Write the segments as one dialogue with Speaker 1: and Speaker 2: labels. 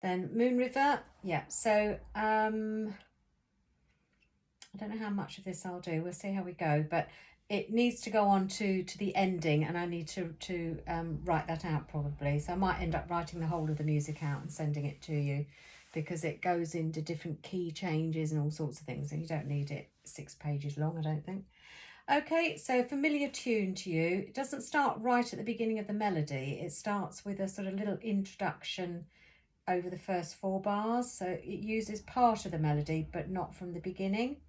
Speaker 1: Then Moon River, yeah. So I don't know how much of this I'll do. We'll see how we go, but it needs to go on to the ending, and I need to write that out probably. So I might end up writing the whole of the music out and sending it to you, because it goes into different key changes and all sorts of things, and you don't need it 6 pages long, I don't think. Okay, so familiar tune to you. It doesn't start right at the beginning of the melody. It starts with a sort of little introduction over the first 4 bars. So it uses part of the melody, but not from the beginning.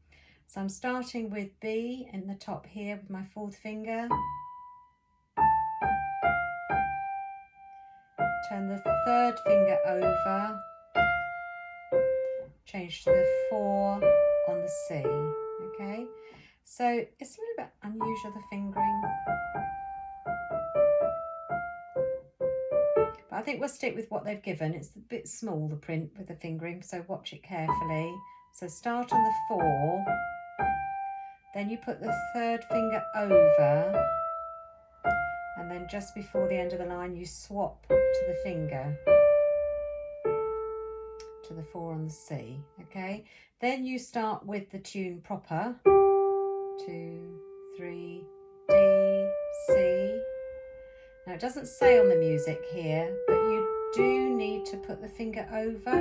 Speaker 1: So I'm starting with B in the top here with my 4th finger. Turn the 3rd finger over. Change to the 4 on the C. Okay, so it's a little bit unusual, the fingering. But I think we'll stick with what they've given. It's a bit small, the print with the fingering, so watch it carefully. So start on the 4, then you put the 3rd finger over, and then just before the end of the line you swap to the finger, to the 4 on the C, okay? Then you start with the tune proper, 2, 3, D, C. Now it doesn't say on the music here, but you do need to put the finger over.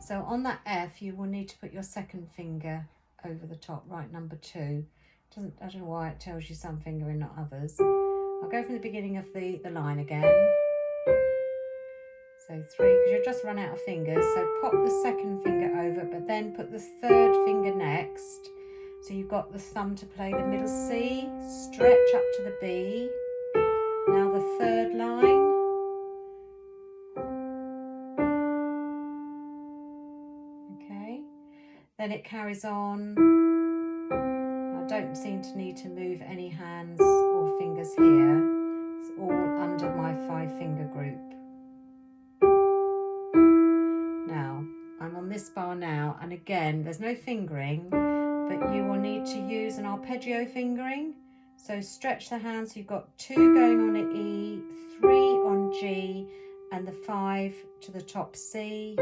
Speaker 1: So on that F, you will need to put your 2nd finger over the top, right, number 2. I don't know why it tells you some finger and not others. I'll go from the beginning of the line again. So 3, because you'll just run out of fingers. So pop the 2nd finger over, but then put the 3rd finger next. So you've got the thumb to play the middle C, stretch up to the B. Now the 3rd line. Okay, then it carries on. I don't seem to need to move any hands or fingers here. It's all under my 5-finger group. Now, I'm on this bar now, and again, there's no fingering, but you will need to use an arpeggio fingering. So stretch the hands, so you've got 2 going on at E, 3 on G, and the 5 to the top C.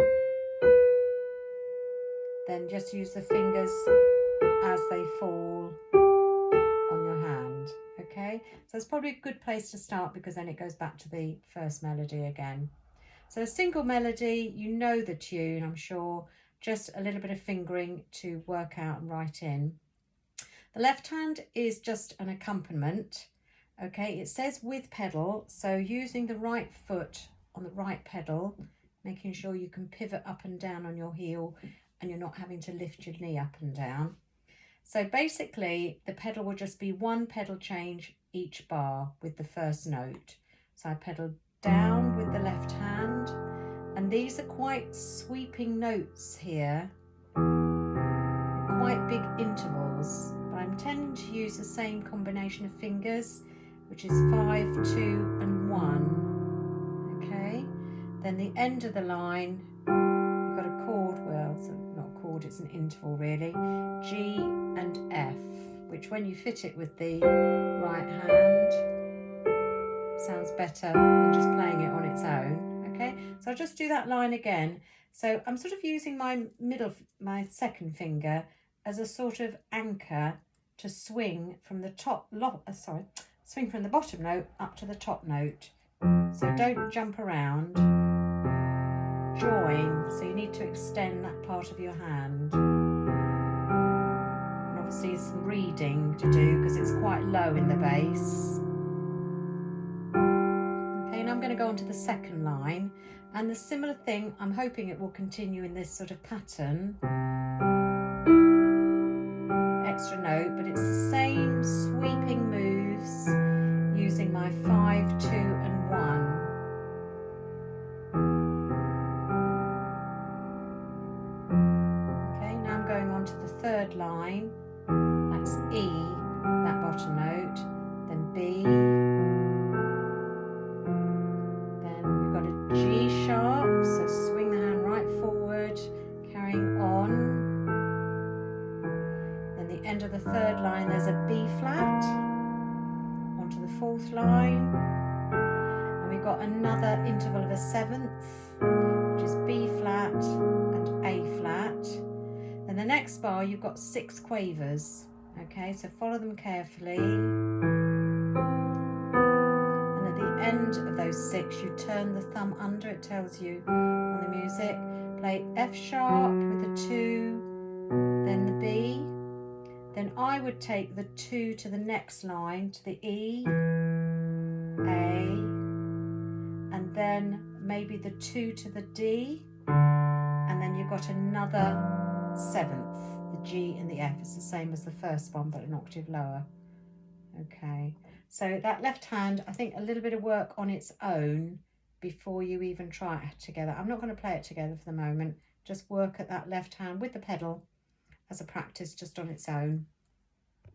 Speaker 1: Then just use the fingers as they fall on your hand, okay? So it's probably a good place to start, because then it goes back to the first melody again. So a single melody, you know the tune, I'm sure, just a little bit of fingering to work out and write in. The left hand is just an accompaniment, okay? It says with pedal, so using the right foot on the right pedal, making sure you can pivot up and down on your heel and you're not having to lift your knee up and down. So basically the pedal will just be 1 pedal change each bar with the first note. So I pedal down with the left hand, and these are quite sweeping notes here, quite big intervals, but I'm tending to use the same combination of fingers, which is 5, 2 and 1, okay? Then the end of the line, you've got a chord, well, it's not a chord, it's an interval really, G and F, which when you fit it with the right hand, sounds better than just playing it on its own, okay? So I'll just do that line again. So I'm sort of using my 2nd finger as a sort of anchor to swing from the swing from the bottom note up to the top note. So don't jump around, join, so you need to extend that part of your hand. And obviously some reading to do because it's quite low in the bass. I'm going to go on to the 2nd line, and the similar thing, I'm hoping it will continue in this sort of pattern. Extra note, but it's the same sweeping moves using my 5, 2 and 1. Okay, now I'm going on to the 3rd line. That's E, that bottom note, then B. G sharp, so swing the hand right forward, carrying on. Then the end of the 3rd line, there's a B flat, onto the 4th line, and we you've got another interval of a seventh, which is B flat and A flat. Then the next bar, you've got 6 quavers. Okay, so follow them carefully. And at the end of those 6, you turn the thumb under. It tells you on the music. Play F sharp with the 2, then the B. Then I would take the 2 to the next line, to the E, A, and then maybe the 2 to the D, and then you've got another 7th. The G and the F is the same as the first one, but an octave lower. Okay, so that left hand, I think a little bit of work on its own before you even try it together. I'm not going to play it together for the moment. Just work at that left hand with the pedal as a practice just on its own.